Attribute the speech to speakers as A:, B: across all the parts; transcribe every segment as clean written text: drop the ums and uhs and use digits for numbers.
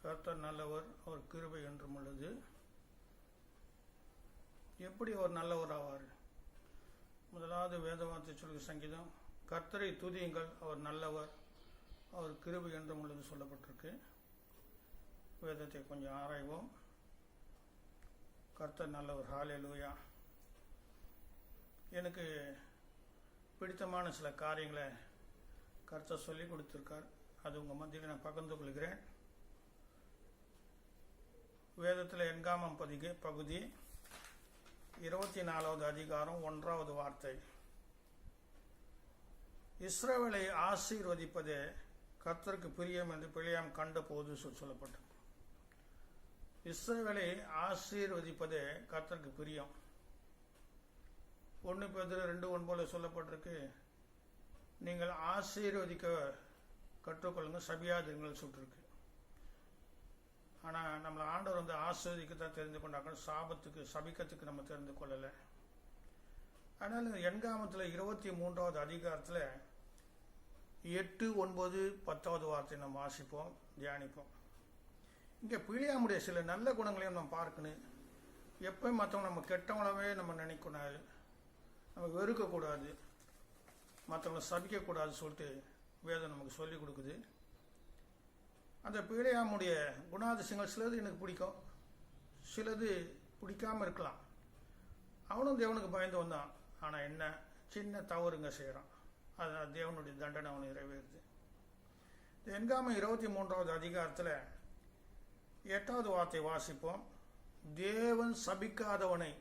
A: கர்த்தர் நல்லவர், அவர் கிருபை என்றும் உள்ளது. எப்படி அவர் நல்லவர் ஆவார்? முதலாவது வேதவார்த்தை சொல்கிற சங்கீதம், கர்த்தரை துதியுங்கள், அவர் நல்லவர், அவர் கிருபை என்றும் உள்ளது சொல்லப்பட்டிருக்கு. வேதத்தை கொஞ்சம் ஆராய்வோம். கர்த்தர் நல்லவர். ஹல்லேலூயா. எனக்கு பிடித்தமான சில காரியங்களை கர்த்தர் சொல்லி கொடுத்துருக்கார். அது உங்கள் மத்தியில் நான் பகிர்ந்து கொள்கிறேன். வேதத்தில் எண்காமம் பகுதி 24வது அதிகாரம் 1வது வார்த்தை. இஸ்ரவேலை ஆசீர்வதிப்பதே கர்த்தருக்கு பிரியம் என்று பிழையாம் கண்ட போது சொல்லப்பட்டது. இஸ்ரவேலை ஆசீர்வதிப்பதே கர்த்தருக்கு பிரியம். 1 பேதுரு 2:9 சொல்லப்பட்டிருக்கு, நீங்கள் ஆசீர்வதிக்க கற்றுக்கொள்ளுங்க, சபியாதிருங்கள் சுட்டிருக்கு. ஆனால் நம்மளை ஆண்டவர் ஆசீர்வதிக்கத்தான் தெரிந்து கொண்டாக்கணும், சபிக்கத்துக்கு நம்ம தெரிந்து கொள்ளலை. அதனால் இந்த எண்காமத்தில் 23வது அதிகாரத்தில் 8, 9, 10வது வார்த்தை நம்ம வாசிப்போம், தியானிப்போம். இங்கே பிழையாமுடைய சில நல்ல குணங்களையும் நம்ம பார்க்கணும். எப்பயும் மற்றவங்க நம்ம கெட்டவங்களவே நம்ம நினைக்கூடாது, நம்ம வெறுக்கக்கூடாது, மற்றவங்களை சபிக்கக்கூடாது சொல்லிட்டு வேதம் நமக்கு சொல்லி கொடுக்குது. அந்த பிழையாமுடைய குணாதிசயங்கள் சிலது எனக்கு பிடிக்கும், சிலது பிடிக்காமல் இருக்கலாம். அவனும் தேவனுக்கு பயந்து வந்தான், ஆனால் என்ன சின்ன தவறுங்க செய்கிறான், அதனால் தேவனுடைய தண்டனை அவனை நிறைவேறுது. எண்காமம் 23வது அதிகாரத்தில் 8வது வார்த்தை வாசிப்போம். தேவன் சபிக்காதவனை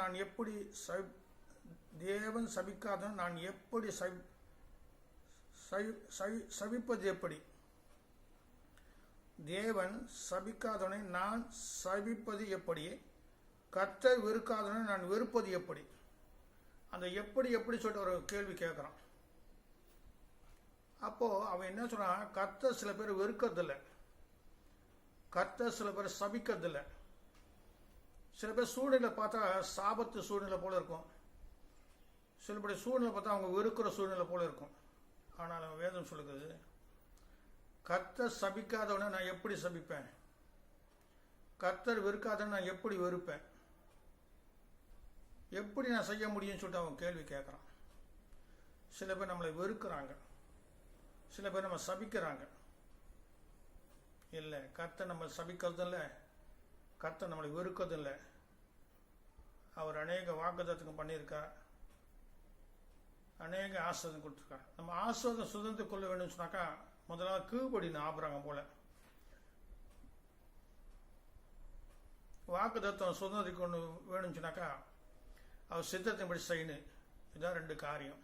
A: நான் எப்படி தேவன் சபிக்காதவன் நான் எப்படி சபிப்பது எப்படி? தேவன் சபிக்காதவனை நான் சபிப்பது எப்படி? கர்த்தர் வெறுக்காதவனை நான் வெறுப்பது எப்படி? அந்த எப்படி சொல்லிட்டு ஒரு கேள்வி கேட்குறான். அப்போ அவன் என்ன சொல்றான்? கர்த்தர் சில பேர் வெறுக்கிறதில்லை, கர்த்தர் சில பேர் சபிக்கிறதில்லை. சில பேர் சூழ்நிலை பார்த்தா சாபத்து சூழ்நிலை போல இருக்கும், சிலபடி சூழ்நிலை பார்த்தா அவங்க வெறுக்கிற சூழ்நிலை போல இருக்கும். ஆனால் வேதம் சொல்லுகிறது, கர்த்தர் சபிக்காதவனை நான் எப்படி சபிப்பேன், கர்த்தர் வெறுக்காதவனை நான் எப்படி வெறுப்பேன், எப்படி நான் செய்ய முடியும்னு சொல்லிட்டு அவன் கேள்வி கேட்குறான். சில பேர் நம்மளை வெறுக்கிறாங்க, சில பேர் நம்ம சபிக்கிறாங்க. இல்லை, கர்த்தர் நம்ம சபிக்கிறதில்லை, கர்த்தர் நம்மளை வெறுக்கிறதில்லை. அவர் அநேக வாக்குத்தத்தம் பண்ணியிருக்கார், அநேக ஆசீர்வாதம் கொடுத்துருக்கார். நம்ம ஆசீர்வாதம் சுதந்திர கொள்ள வேணும்னு சொன்னாக்கா முதலாவது கீழ்ப்படின்னு ஆபராங்க போல. வாக்குத்தத்தம் சுதந்திரம் கொண்டு வேணும்னு சொன்னாக்கா அவர் சித்தத்தின்படி செய்யணும். இதுதான் 2 காரியம்.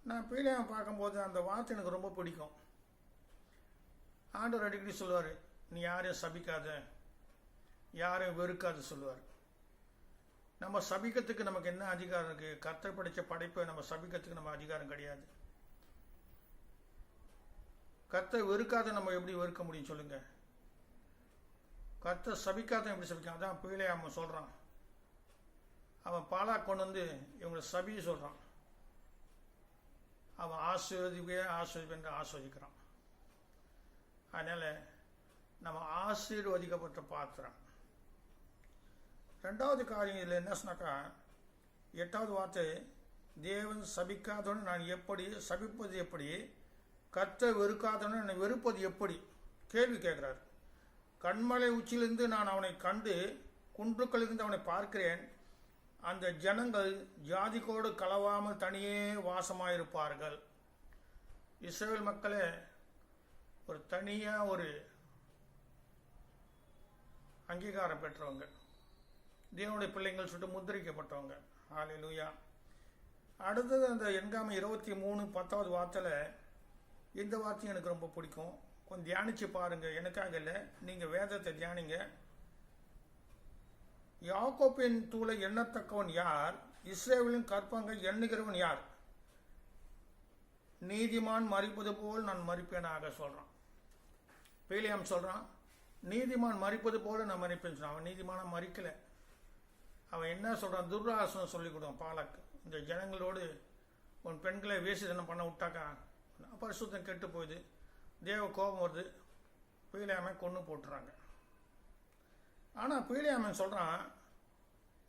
A: நான் பிள்ளையாம் பார்க்கும்போது அந்த வார்த்தை எனக்கு ரொம்ப பிடிக்கும். ஆண்டவர் அடிக்கடி சொல்லுவார், நீ யாரையும் சபிக்காத, யாரையும் வெறுக்காத சொல்லுவார். நம்ம சபிக்கிறதுக்கு நமக்கு என்ன அதிகாரம் இருக்கு? கர்த்தர் படைச்ச படைப்பை நம்ம சபிக்கிறதுக்கு நம்ம அதிகாரம் கிடையாது. கர்த்தர் வெறுக்காத நம்ம எப்படி வெறுக்க முடியும் சொல்லுங்க? கர்த்தர் சபிக்காத எப்படி சபிக்க? அதான் பிள்ளையாம சொல்றான். அவன் பாலா கொண்டு வந்து இவங்களை சபிய சொல்றான். அவன் ஆசீர்வதிப்பேன் ஆஸ்வதிக்கிறான். அதனால நம்ம ஆசீர்வதிக்கப்பட்ட பாத்திரம். 2வது காரியம் இதில் என்ன சொன்னாக்கா 8வது வார்த்தை, தேவன் சபிக்காதவன் நான் எப்படி சபிப்பது எப்படி, கர்த்தர் வெறுக்காதவன் நான் வெறுப்பது எப்படி? கேள்வி கேட்கிறார். கண்மலை உச்சியிலிருந்து நான் அவனை கண்டு குன்றுக்களிலிருந்து அவனை பார்க்கிறேன். அந்த ஜனங்கள் ஜாதிக்கோடு கலவாமல் தனியே வாசமாயிருப்பார்கள். இஸ்ரவேல் மக்களே ஒரு தனியாக ஒரு அங்கீகாரம் பெற்றவங்க, தேவனுடைய பிள்ளைங்கள் சொல்லிட்டு முத்திரிக்கப்பட்டவங்க. ஹல்லேலூயா. அடுத்தது அந்த எண்காமம் 23 10வது வார்த்தையில் இந்த வார்த்தையும் எனக்கு ரொம்ப பிடிக்கும். கொஞ்சம் தியானிச்சு பாருங்க, எனக்காக இல்லை, நீங்கள் வேதத்தை தியானிங்க. யாக்கோப்பின் தூளை எண்ணத்தக்கவன் யார்? இஸ்ரவேலின் கற்பங்க எண்ணுகிறவன் யார்? நீதிமான் மரிப்பது போல் நான் மரிப்பேனாக சொல்றான். பிலேயாம் சொல்றான், நீதிமான் மரிப்பது போல நான் மறிப்பேன்னு சொன்னான். அவன் நீதிமான மறிக்கல. அவன் என்ன சொல்றான்? துர்ராசனம் சொல்லி கொடுத்தான் பாலாக்கு, இந்த ஜனங்களோடு உன் பெண்களை வேசித்தனம் பண்ண விட்டாக்கா பரிசுத்தம் கெட்டு போகுது, தேவ கோபம் வருது, பிலேயாமை கொன்று போட்டுறாங்க. ஆனால் பிலேயாமை சொல்கிறான்,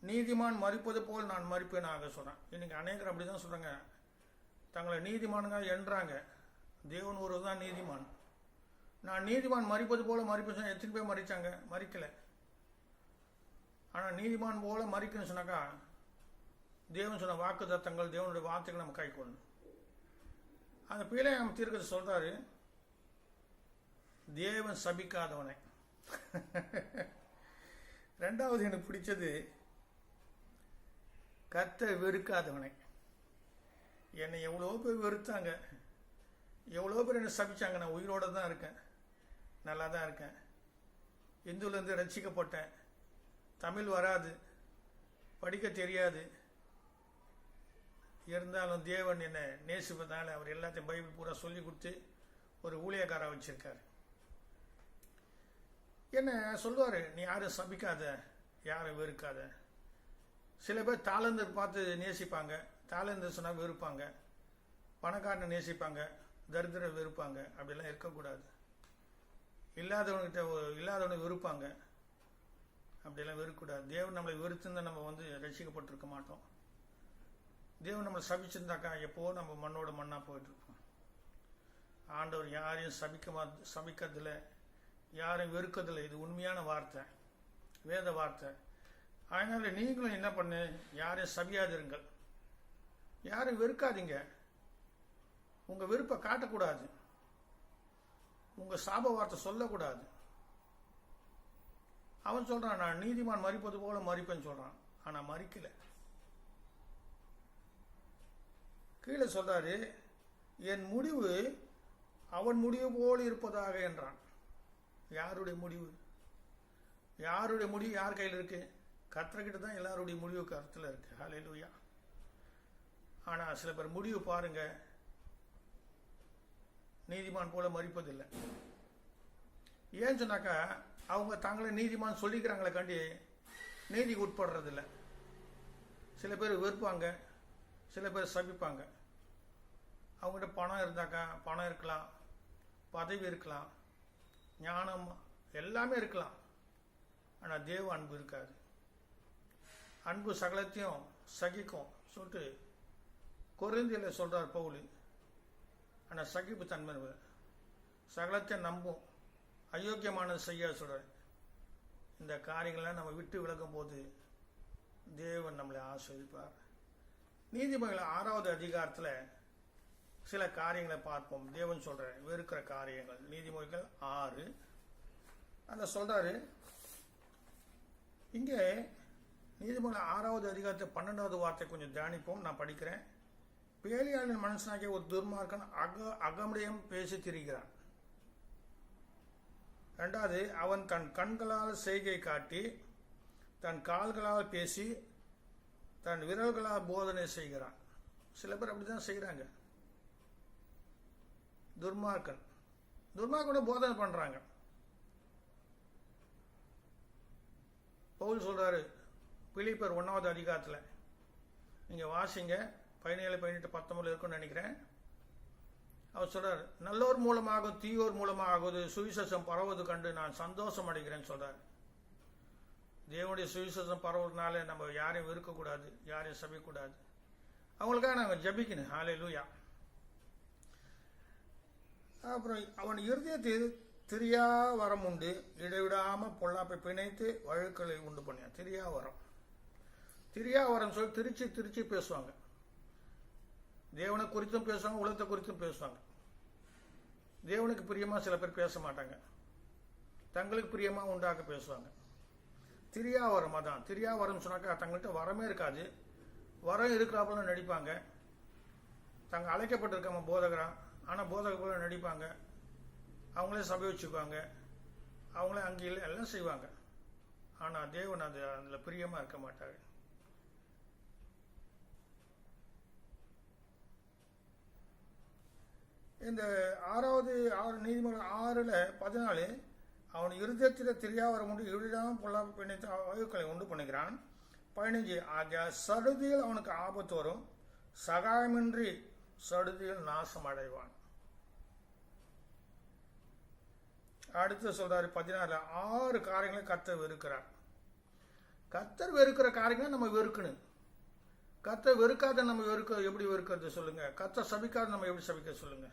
A: நீதிமான் மறிப்பது போல் நான் மறிப்பேனாக சொல்கிறான். இன்னைக்கு அநேகர் அப்படி தான் சொல்கிறாங்க, தங்களை நீதிமானுங்க என்றாங்க. தேவன் ஒருவர் தான் நீதிமான். நான் நீதிமான் மறிப்பது போல மறிப்பேன் சொன்னால் எத்தனை பேர் மறிச்சாங்க? மறிக்கலை. ஆனால் நீதிமான் போல மறிக்கணும்னு சொன்னாக்கா தேவன் சொன்ன வாக்கு தத்தங்கள், தேவனுடைய வார்த்தைகள் நம்ம கை கொள்ளணும். அந்த பிலேயாம் தீர்க்கத்தை சொல்றாரு, தேவன் சபிக்காதவனை. ரெண்டாவது எனக்கு பிடிச்சது, கர்த்தர் வெறுக்காதவனை. என்னை எவ்வளோ பேர் வெறுத்தாங்க, எவ்வளோ பேர் என்னை சபிச்சாங்க, நான் உயிரோட தான் இருக்கேன், நல்லா தான் இருக்கேன், இந்துலேருந்து ரட்சிக்கப்பட்டேன், தமிழ் வராது, படிக்க தெரியாது, இருந்தாலும் தேவன் என்னை நேசிப்பதால் அவர் எல்லாத்தையும் பைபிள் பூரா சொல்லி கொடுத்து ஒரு ஊழியக்காரா வச்சிருக்காரு. என்ன சொல்லுவார், நீ யாரும் சபிக்காத, யாரும் வெறுக்காத. சில பேர் தாளந்தர் பார்த்து நேசிப்பாங்க, தாளந்தர் சொன்னால் வெறுப்பாங்க, பணக்காரனை நேசிப்பாங்க, தரித்திர வெறுப்பாங்க. அப்படிலாம் இருக்கக்கூடாது. இல்லாதவனை வெறுப்பாங்க, அப்படியெல்லாம் வெறுக்கக்கூடாது. தேவன் நம்மளை வெறுத்துருந்தா நம்ம ரசிக்கப்பட்டிருக்க மாட்டோம். தேவன் நம்மளை சபிச்சிருந்தாக்கா எப்போ நம்ம மண்ணோட மண்ணாக போயிட்டுருப்போம். ஆண்டவர் யாரையும் சபிக்கிறதில்ல, யாரையும் வெறுக்கிறதில்லை. இது உண்மையான வார்த்தை, வேத வார்த்தை. அதனால நீங்களும் என்ன பண்ணு, யாரையும் சபியாதிருங்கள், யாரையும் வெறுக்காதீங்க. உங்க வெறுப்பை காட்டக்கூடாது, உங்க சாப வார்த்தை சொல்லக்கூடாது. அவன் சொல்றான், நான் நீதிமான் மறிப்பது போல மறிப்பேன்னு சொல்றான். ஆனா மறிக்கல. கீழே சொல்றாரு, என் முடிவு அவன் முடிவு போல் இருப்பதாக என்றான். யாருடைய முடிவு? யாருடைய முடிவு யார் கையில் இருக்கு? கர்த்தர்கிட்ட தான் எல்லாருடைய முடிவு கருத்தில் இருக்கு. ஹல்லேலூயா. ஆனா சில பேர் முடிவு பாருங்க, நீதிமான் போல மறிப்பதில்லை. ஏன்னு சொன்னாக்கா அவங்க தங்களை நீதிமான் சொல்லிக்கிறாங்களே காண்டி நீதிக்கு உட்படுறதில்லை. சில பேர் வெறுப்பாங்க, சில பேர் சபிப்பாங்க. அவங்ககிட்ட பணம் இருந்தாக்கா, பணம் இருக்கலாம், பதவி இருக்கலாம், ஞானம் எல்லாமே இருக்கலாம். ஆனால் தேவ அன்பு இருக்காது. அன்பு சகலத்தையும் சகிக்கும் சொல்லிட்டு கொரிந்தியர்ல சொல்றார் பவுல். ஆனால் சகிப்பு தன்மை சகலத்தையும் நம்பும், அயோக்கியமானது செய்ய சொல்றார். இந்த காரியங்கள்லாம் நம்ம விட்டு விலகும் போது தேவன் நம்மளை ஆசீர்வதிப்பார். நீதிமொழிகள் 6வது அதிகாரத்தில் சில காரியங்களை பார்ப்போம். தேவன் சொல்ற வெறுக்கிற காரியங்கள். நீதிமொழிகள் 6 அந்த சொல்றாரு. இங்கே நீதிமொழிகள் 6வது அதிகாரத்தை 12வது வார்த்தை கொஞ்சம் தியானிப்போம். நான் படிக்கிறேன். பேலியாளின் மனுஷனாகிய ஒரு துர்மார்க்கன் அகமுடையம் பேசி திரிகிறான். 2வது, அவன் தன் கண்களால் செய்கை காட்டி, தன் கால்களால் பேசி, தன் விரல்களால் போதனை செய்கிறான். சில பேர் அப்படிதான் செய்யறாங்க. துர்மார்க்கனோட போதனை பண்றாங்க. பவுல் சொல்றாரு பிலிப்பியர் 1வது அதிகாரத்தில், நீங்க வாசிங்க, 17, 18, 19 இருக்குன்னு நினைக்கிறேன். அவர் சொல்றார், நல்லோர் மூலமாக தீயோர் மூலமாகுவது சுவிசேஷம் பரவது கண்டு நான் சந்தோஷம் அடைகிறேன்னு சொல்றார். தேவனுடைய சுவிசேஷம் பரவுறதுனால நம்ம யாரையும் வெறுக்கக்கூடாது, யாரையும் சபிக்கக்கூடாது. அவங்களுக்காக நாங்கள் ஜபிக்கணும். ஹல்லேலூயா. அப்புறம் அவன் இருதயத்தில் திரியா வரம் உண்டு, இடைவிடாம பொல்லாப்பை பிணைத்து வழக்குகளை உண்டு பண்ணியான். திரியா வரம் சொல்லி திருச்சி பேசுவாங்க. தேவனை குறித்தும் பேசுவாங்க, உலகத்தை குறித்தும் பேசுவாங்க. தேவனுக்கு பிரியமா சில பேர் பேச மாட்டாங்க, தங்களுக்கு பிரியமா உண்டாக்க பேசுவாங்க. திரியாவரம் அதான். திரியாவரம் சொன்னாக்கா தங்கள்கிட்ட வரமே இருக்காது, வரம் இருக்கிறாப்புல நடிப்பாங்க. தங்க அழைக்கப்பட்டிருக்காம போதகரா, ஆனால் போதக போல நடிப்பாங்க. அவங்களே சபை வச்சுக்குவாங்க, அவங்களே அங்கேயும் எல்லாம் செய்வாங்க. ஆனால் தேவன் அதில் பிரியமா இருக்க மாட்டார். இந்த 6வது நீதிமன்றம் 6:14 அவன் இருதயத்தில் திரியாவரம் உண்டு, இழிடாமல் பொல்லாப்பு பிணைத்து அழுக்களை உண்டு பண்ணுகிறான். 15 ஆகிய சடுதியில் அவனுக்கு ஆபத்து வரும், சகாயமின்றி சடுதியில் நாசம் அடைவான். அடுத்து சொல்றாரு 16 6 காரியங்களை கர்த்தர் வெறுக்கிறார். கர்த்தர் வெறுக்கிற காரியங்களை நம்ம வெறுக்கணும். கர்த்தர் வெறுக்காத நம்ம எப்படி வெறுக்கிறது சொல்லுங்க? கர்த்தர் சபிக்காத நம்ம எப்படி சபிக்க சொல்லுங்க?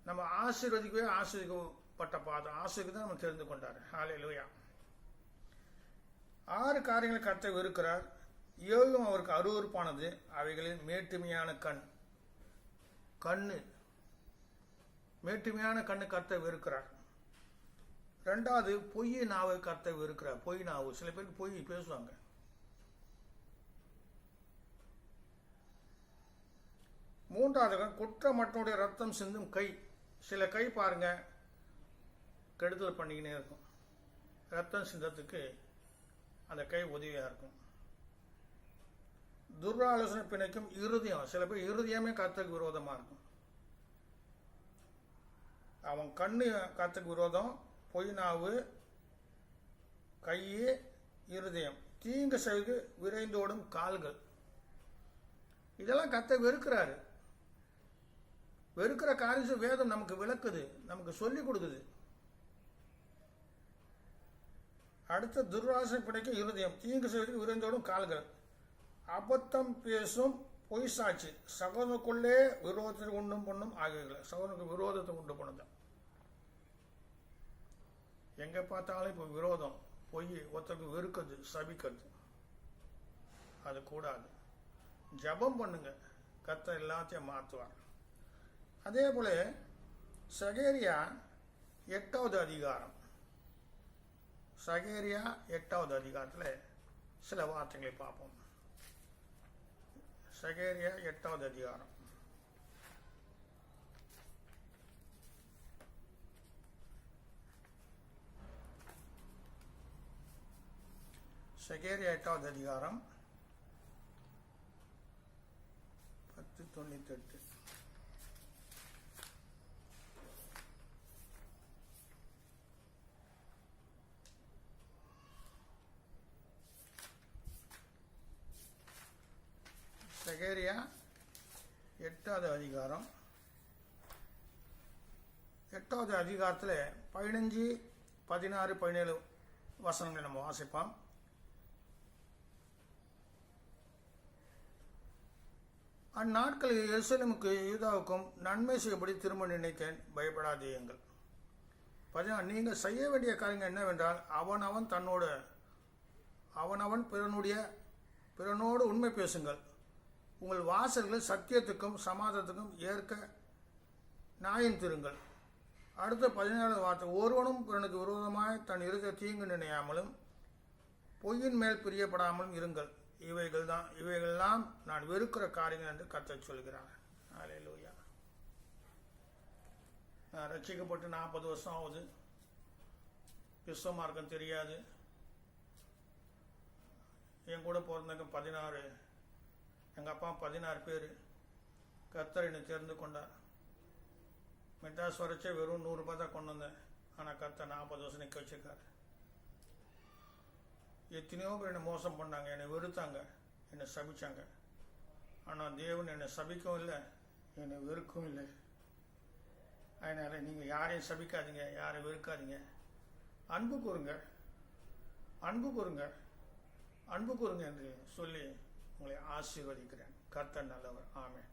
A: நம்ம ஆசீர்வதிக்கப்பட்ட பாதம் ஆசீர்வதிக்க நம்ம தெரிந்து கொண்டாரு. ஹல்லேலூயா. 6 காரியங்களை கர்த்தர் வெறுக்கிறார். 7 அவருக்கு அருவருப்பானது. அவைகளில் மேட்டுமையான கண்ணு மேட்டுமையான கண்ணு கர்த்தர் வெறுக்கிறார். 2வது பொய் நாவை கர்த்தர் வெறுக்கிறார். பொய் நாவு, சில பேருக்கு பொய் பேசுவாங்க. 3வது குற்றமற்றவருடைய ரத்தம் சிந்தும் கை. சில கை பாருங்க கெடுதல் பண்ணிக்கினே இருக்கும். ரத்தம் சிந்தத்துக்கு அந்த கை உதவியா இருக்கும். துர்ஆலோசனை பிணைக்கும் இருதயம். சில பேர் இருதயமே கர்த்தருக்கு விரோதமா இருக்கும். அவன் கண்ணு கர்த்தருக்கு விரோதம், பொய் நாவு, கை, இருதயம். தீங்கு செய்து விரைந்தோடும் கால்கள். இதெல்லாம் கர்த்தர் வெறுக்கிறாரு. வெறுக்கிற காரியம் வேதம் நமக்கு விளக்குது, நமக்கு சொல்லிக் கொடுக்குது. அடுத்த துர்ஆசை பிடிக்க இருதயம், தீங்கு செய்வதற்கு விரைந்தோடும் கால்கள், அபத்தம் பேசும் பொய் சாட்சி, சகோதரனுக்குள்ளே விரோதத்தை உண்டும் பண்ணும் ஆகியவை. சகோதரனுக்கு விரோதத்தை உண்டு பண்ணுது. எங்க பார்த்தாலும் இப்போ விரோதம், பொய், ஒருத்தருக்கு வெறுக்கிறது, சபிக்கிறது, அது கூடாது. ஜபம் பண்ணுங்க, கர்த்தர் எல்லாத்தையும் மாற்றுவார். அதே போல சகேரியா 8வது அதிகாரம், சகேரியா 8வது அதிகாரத்தில் சில வார்த்தைகளை பார்ப்போம். சகேரியா 8வது அதிகாரம். சகேரியா 8வது அதிகாரம் 10:98. சகேரியா 8வது அதிகாரம் 8வது அதிகாரத்தில் 15, 16, 17 வசனங்களை நம்ம வாசிப்போம். அந்நாட்களில் எருசலேமுக்கு யூதாவுக்கும் நன்மை செய்யபடி திரும்ப நினைத்தேன், பயப்படாதேயுங்கள். 16 நீங்கள் செய்ய வேண்டிய காரியங்கள் என்னவென்றால், அவனவன் பிறனோடு உண்மை பேசுங்கள். உங்கள் வாசல்கள் சத்தியத்துக்கும் சமாதானத்துக்கும் ஏற்க நியாயம் தீருங்கள். அடுத்த 17வது வார்த்தை, ஒருவனும் பிறனுக்கு விரோதமாய் தன் இருக்க தீங்கு நினையாமலும் பொய்யின் மேல் பிரியப்படாமலும் இருங்கள். இவைகள்லாம் நான் வெறுக்கிற காரியங்கள் என்று கர்த்தர் சொல்கிறார். ஹல்லேலூயா. நான் ரட்சிக்கப்பட்டு 40 வருஷம் ஆகுது. கிறிஸ்தவ மார்க்கம் தெரியாது. என் கூட பிறந்தவங்க 16, எங்கள் அப்பா 16 பேர். கர்த்தர் என்னை தெரிந்து கொண்டார். மெட்ராஸ் வரைச்சே வெறும் 100 ரூபாய் தான் கொண்டு வந்தேன். ஆனால் கர்த்தர் 40 வருஷம் நிற்க வச்சிருக்காரு. எத்தனையோ பேர் என்னை மோசம் பண்ணாங்க, என்னை வெறுத்தாங்க, என்னை சபிச்சாங்க. ஆனால் தேவன் என்னை சபிக்கவும் இல்லை, என்னை வெறுக்கவும் இல்லை. அதனால் நீங்கள் யாரையும் சபிக்காதீங்க, யாரையும் வெறுக்காதீங்க. அன்பு கூறுங்க, அன்பு கூறுங்க, அன்பு கூறுங்க என்று சொல்லி உங்களை ஆசீர்வதிக்கிறேன். கர்த்தர் நல்லவர். ஆமென்.